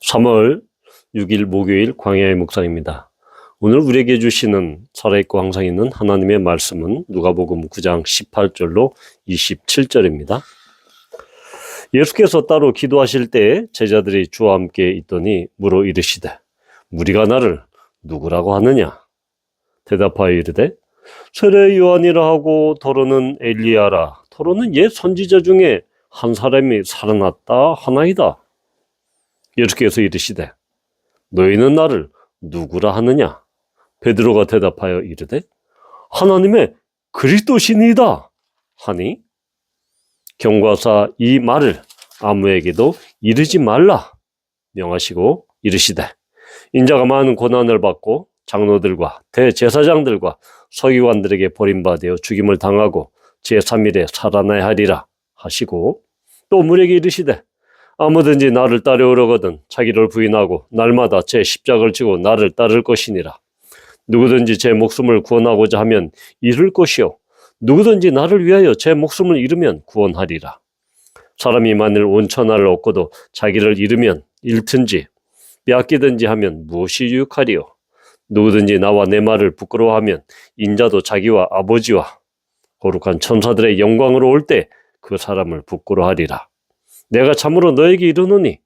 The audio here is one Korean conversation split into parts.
3월 6일 목요일 광야의 묵상입니다. 오늘 우리에게 주시는 살아있고 항상 있는 하나님의 말씀은 누가복음 9장 18절로 27절입니다. 예수께서 따로 기도하실 때 제자들이 주와 함께 있더니 물어 이르시되 무리가 나를 누구라고 하느냐? 대답하여 이르되 세례 요한이라 하고 더러는 엘리야라 더러는 옛 선지자 중에 한 사람이 살아났다 하나이다. 예수께서 이르시되 너희는 나를 누구라 하느냐? 베드로가 대답하여 이르되 하나님의 그리스도시니이다 하니 경과사 이 말을 아무에게도 이르지 말라 명하시고 이르시되 인자가 많은 고난을 받고 장로들과 대제사장들과 서기관들에게 버림받아 죽임을 당하고 제3일에 살아나야 하리라 하시고 또 우리에게 이르시되 아무든지 나를 따르려거든 자기를 부인하고 날마다 제 십자가를 지고 나를 따를 것이니라. 누구든지 제 목숨을 구원하고자 하면 잃을 것이요 누구든지 나를 위하여 제 목숨을 잃으면 구원하리라. 사람이 만일 온 천하를 얻고도 자기를 잃으면 잃든지 빼앗기든지 하면 무엇이 유익하리요. 누구든지 나와 내 말을 부끄러워하면 인자도 자기와 아버지와 거룩한 천사들의 영광으로 올 때 그 사람을 부끄러워하리라. 내가 참으로 너에게 이르노니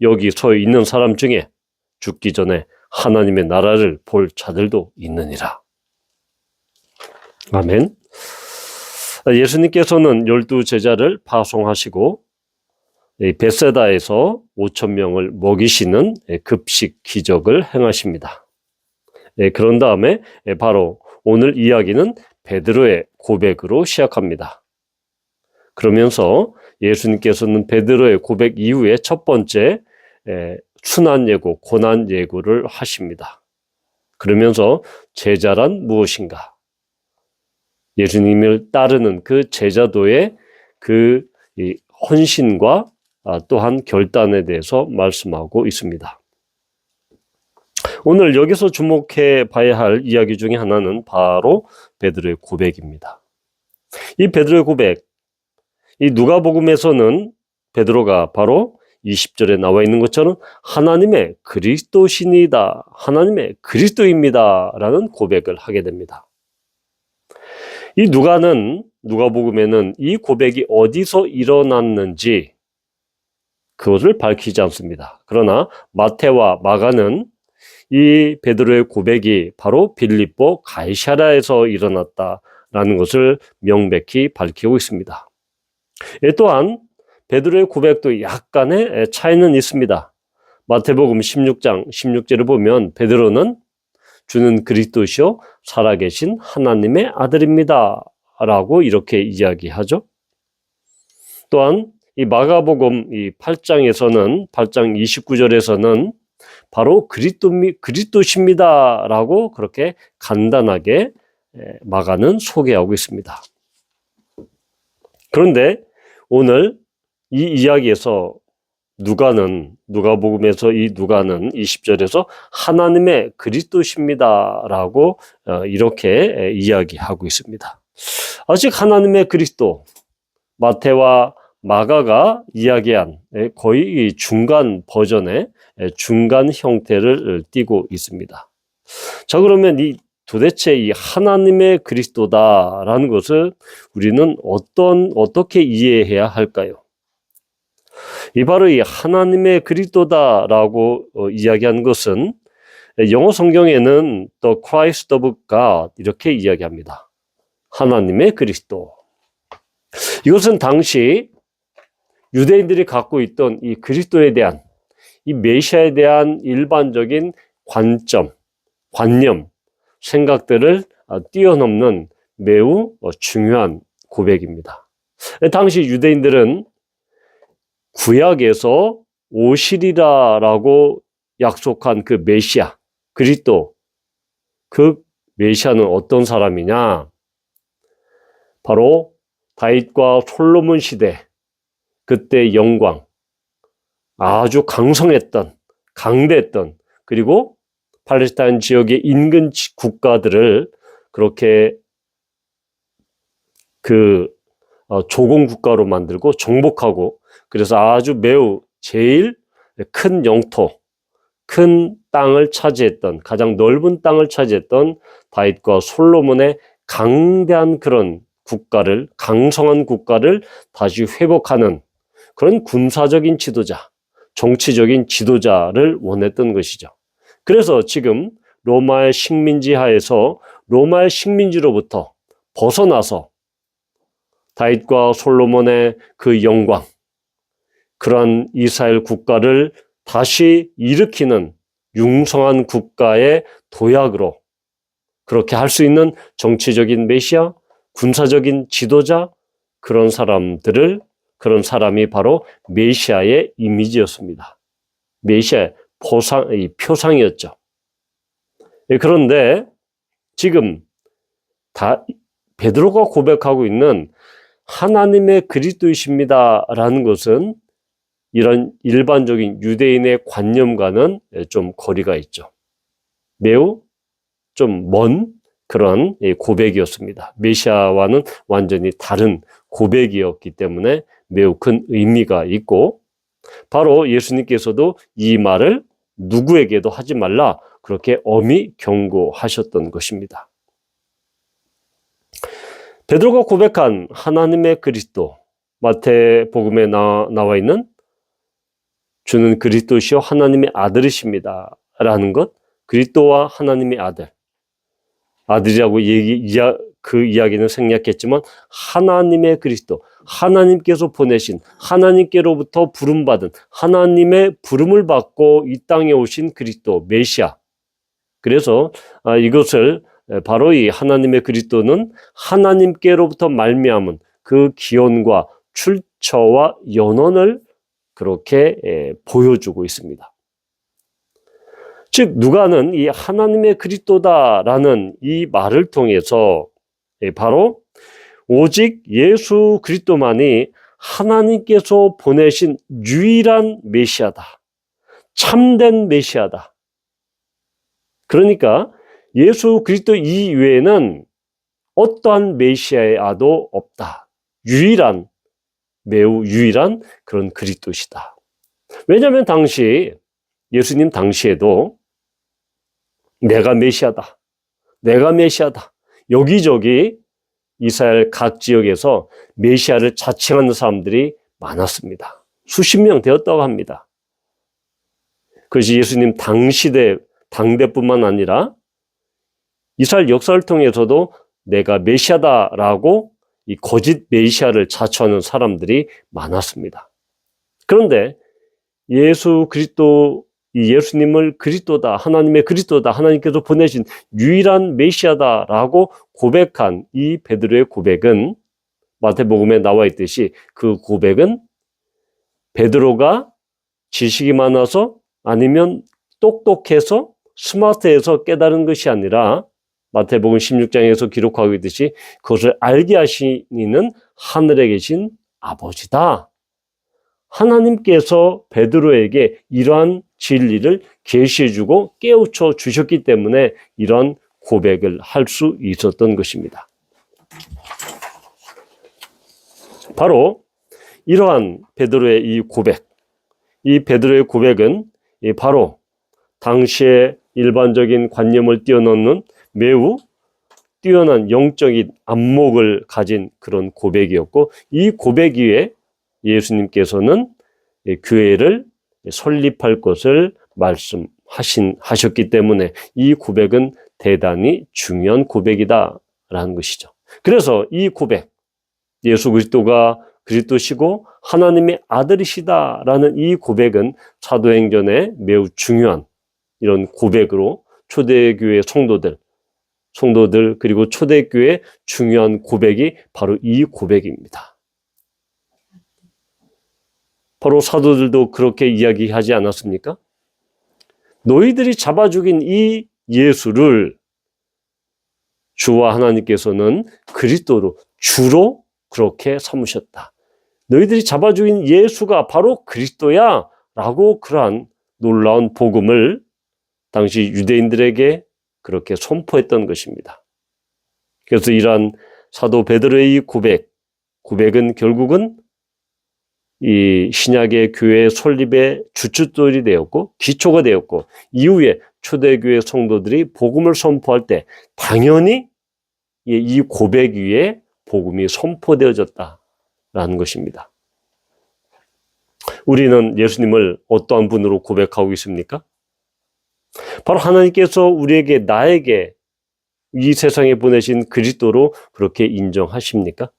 여기 서 있는 사람 중에 죽기 전에 하나님의 나라를 볼 자들도 있느니라. 아멘. 예수님께서는 12 제자를 파송하시고 벳세다에서 5,000명을 먹이시는 급식 기적을 행하십니다. 그런 다음에 바로 오늘 이야기는 베드로의 고백으로 시작합니다. 그러면서 예수님께서는 베드로의 고백 이후에 첫 번째 순환 예고, 고난 예고를 하십니다. 그러면서 제자란 무엇인가? 예수님을 따르는 그 제자도의 그 헌신과 또한 결단에 대해서 말씀하고 있습니다. 오늘 여기서 주목해 봐야 할 이야기 중에 하나는 바로 베드로의 고백입니다. 이 베드로의 고백, 이 누가복음에서는 베드로가 바로 20절에 나와 있는 것처럼 하나님의 그리스도신이다, 하나님의 그리스도입니다 라는 고백을 하게 됩니다. 이 누가복음에는 이 고백이 어디서 일어났는지 그것을 밝히지 않습니다. 그러나 마태와 마가는 이 베드로의 고백이 바로 빌립보 가이사랴에서 일어났다라는 것을 명백히 밝히고 있습니다. 또한 베드로의 고백도 약간의 차이는 있습니다. 마태복음 16장 16절을 보면 베드로는 주는 그리스도시요 살아계신 하나님의 아들입니다 라고 이렇게 이야기하죠. 또한 이 마가복음 이 8장에서는 8장 29절에서는 바로 그리스도십니다 라고 그렇게 간단하게 마가는 소개하고 있습니다. 그런데 오늘 이 이야기에서 누가복음에서 이 누가는 20절에서 하나님의 그리스도십니다 라고 이렇게 이야기하고 있습니다. 아직 하나님의 그리스도, 마태와 마가가 이야기한 거의 중간 버전의 중간 형태를 띠고 있습니다. 자, 그러면 도대체 이 하나님의 그리스도다라는 것을 우리는 어떻게 이해해야 할까요? 바로 이 하나님의 그리스도다라고 이야기한 것은 영어 성경에는 The Christ of God 이렇게 이야기합니다. 하나님의 그리스도. 이것은 당시 유대인들이 갖고 있던 이 그리스도에 대한 이 메시아에 대한 일반적인 관념, 생각들을 뛰어넘는 매우 중요한 고백입니다. 당시 유대인들은 구약에서 오시리라라고 약속한 그 메시아, 그리스도, 그 메시아는 어떤 사람이냐? 바로 다윗과 솔로몬 시대, 그때 영광, 아주 강대했던, 그리고 팔레스타인 지역의 인근 국가들을 그렇게 조공 국가로 만들고 정복하고 그래서 아주 매우 제일 큰 영토, 큰 땅을 차지했던, 가장 넓은 땅을 차지했던 다윗과 솔로몬의 강대한 그런 국가를, 강성한 국가를 다시 회복하는 그런 군사적인 지도자, 정치적인 지도자를 원했던 것이죠. 그래서 지금 로마의 식민지 하에서 로마의 식민지로부터 벗어나서 다윗과 솔로몬의 그 영광, 그러한 이스라엘 국가를 다시 일으키는 융성한 국가의 도약으로 그렇게 할 수 있는 정치적인 메시아, 군사적인 지도자, 그런 사람이 바로 메시아의 이미지였습니다. 메시아의 표상이었죠. 그런데 지금 베드로가 고백하고 있는 하나님의 그리스도이십니다라는 것은 이런 일반적인 유대인의 관념과는 좀 거리가 있죠. 매우 좀 먼 그런 고백이었습니다. 메시아와는 완전히 다른 고백이었기 때문에 매우 큰 의미가 있고, 바로 예수님께서도 이 말을 누구에게도 하지 말라 그렇게 엄히 경고하셨던 것입니다. 베드로가 고백한 하나님의 그리스도, 마태복음에 나와 있는 주는 그리스도시요 하나님의 아들이십니다 라는 것, 그리스도와 하나님의 아들이라고 그 이야기는 생략했지만 하나님의 그리스도, 하나님께서 보내신, 하나님께로부터 부름받은, 하나님의 부름을 받고 이 땅에 오신 그리스도, 메시아. 그래서 이것을 바로 이 하나님의 그리스도는 하나님께로부터 말미암은 그 기원과 출처와 연원을 그렇게 보여주고 있습니다. 즉 누가는 이 하나님의 그리스도다라는 이 말을 통해서 바로 오직 예수 그리스도만이 하나님께서 보내신 유일한 메시아다, 참된 메시아다. 그러니까 예수 그리스도 이외에는 어떠한 메시아의 아도 없다. 매우 유일한 그런 그리스도시다. 왜냐하면 예수님 당시에도 내가 메시아다, 여기저기 이스라엘 각 지역에서 메시아를 자칭하는 사람들이 많았습니다. 수십 명 되었다고 합니다. 그것이 예수님 당대뿐만 아니라 이스라엘 역사를 통해서도 내가 메시아다라고 이 거짓 메시아를 자처하는 사람들이 많았습니다. 그런데 예수님을 그리스도다, 하나님의 그리스도다, 하나님께서 보내신 유일한 메시아다라고 고백한 이 베드로의 고백은 마태복음에 나와 있듯이 그 고백은 베드로가 지식이 많아서 아니면 똑똑해서 스마트해서 깨달은 것이 아니라 마태복음 16장에서 기록하고 있듯이 그것을 알게 하시는 하늘에 계신 아버지다. 하나님께서 베드로에게 이러한 진리를 계시해주고 깨우쳐 주셨기 때문에 이러한 고백을 할 수 있었던 것입니다. 바로 이러한 베드로의 이 베드로의 고백은 바로 당시의 일반적인 관념을 뛰어넘는 매우 뛰어난 영적인 안목을 가진 그런 고백이었고, 이 고백 위에 예수님께서는 교회를 설립할 것을 말씀하셨기 때문에 이 고백은 대단히 중요한 고백이다라는 것이죠. 그래서 이 고백, 예수 그리스도가 그리스도시고 하나님의 아들이시다라는 이 고백은 사도행전에 매우 중요한 이런 고백으로 초대교회 성도들 그리고 초대교회의 중요한 고백이 바로 이 고백입니다. 바로 사도들도 그렇게 이야기하지 않았습니까? 너희들이 잡아 죽인 이 예수를 주와 하나님께서는 그리스도로 주로 그렇게 삼으셨다. 너희들이 잡아 죽인 예수가 바로 그리스도야 라고 그러한 놀라운 복음을 당시 유대인들에게 그렇게 선포했던 것입니다. 그래서 이러한 사도 베드로의 이 고백은 결국은 이 신약의 교회 설립의 주춧돌이 되었고 기초가 되었고 이후에 초대교회 성도들이 복음을 선포할 때 당연히 이 고백 위에 복음이 선포되어졌다라는 것입니다. 우리는 예수님을 어떠한 분으로 고백하고 있습니까? 바로 하나님께서 우리에게 나에게 이 세상에 보내신 그리스도로 그렇게 인정하십니까?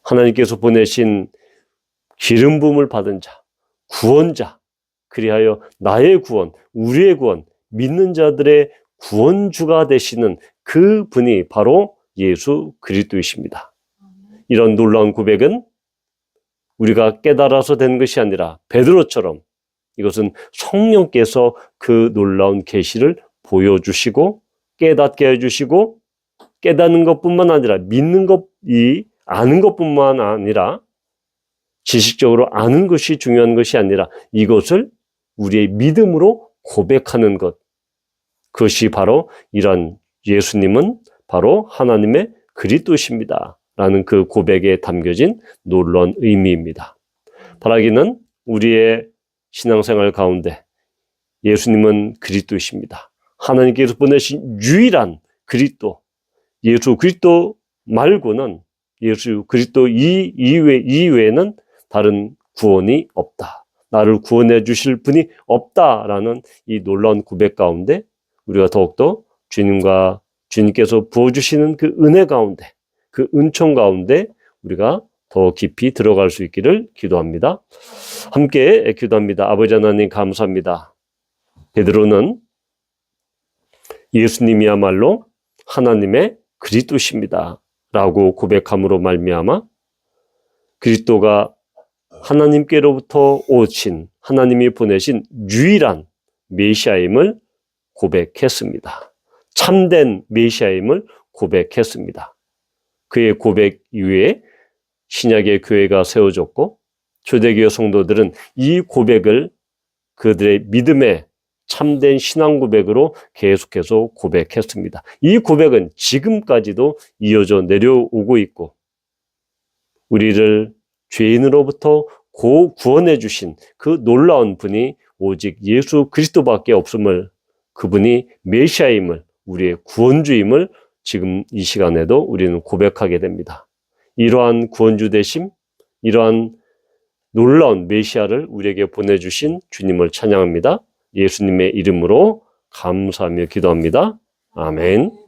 하나님께서 보내신 기름 부음을 받은 자, 구원자, 그리하여 나의 구원, 우리의 구원, 믿는 자들의 구원주가 되시는 그 분이 바로 예수 그리스도이십니다. 이런 놀라운 고백은 우리가 깨달아서 된 것이 아니라 베드로처럼 이것은 성령께서 그 놀라운 계시를 보여주시고 깨닫게 해주시고 깨닫는 것뿐만 아니라 믿는 것이 아는 것뿐만 아니라 지식적으로 아는 것이 중요한 것이 아니라 이것을 우리의 믿음으로 고백하는 것, 그것이 바로 이런 예수님은 바로 하나님의 그리스도십니다 라는 그 고백에 담겨진 놀라운 의미입니다. 바라기는 우리의 신앙생활 가운데 예수님은 그리스도이십니다. 하나님께서 보내신 유일한 그리스도, 예수 그리스도 말고는 예수 그리스도 이외에는 다른 구원이 없다. 나를 구원해 주실 분이 없다라는 이 놀라운 고백 가운데 우리가 더욱더 주님께서 부어주시는 그 은혜 가운데, 그 은총 가운데 우리가 더 깊이 들어갈 수 있기를 기도합니다. 함께 기도합니다. 아버지 하나님 감사합니다. 베드로는 예수님이야말로 하나님의 그리스도십니다 라고 고백함으로 말미암아 그리스도가 하나님께로부터 오신 하나님이 보내신 유일한 메시아임을 고백했습니다. 참된 메시아임을 고백했습니다. 그의 고백 이후에 신약의 교회가 세워졌고 초대교회 성도들은 이 고백을 그들의 믿음의 참된 신앙 고백으로 계속해서 고백했습니다. 이 고백은 지금까지도 이어져 내려오고 있고 우리를 죄인으로부터 구원해 주신 그 놀라운 분이 오직 예수 그리스도밖에 없음을, 그분이 메시아임을, 우리의 구원주임을 지금 이 시간에도 우리는 고백하게 됩니다. 이러한 구원주 되심, 이러한 놀라운 메시아를 우리에게 보내주신 주님을 찬양합니다. 예수님의 이름으로 감사하며 기도합니다. 아멘.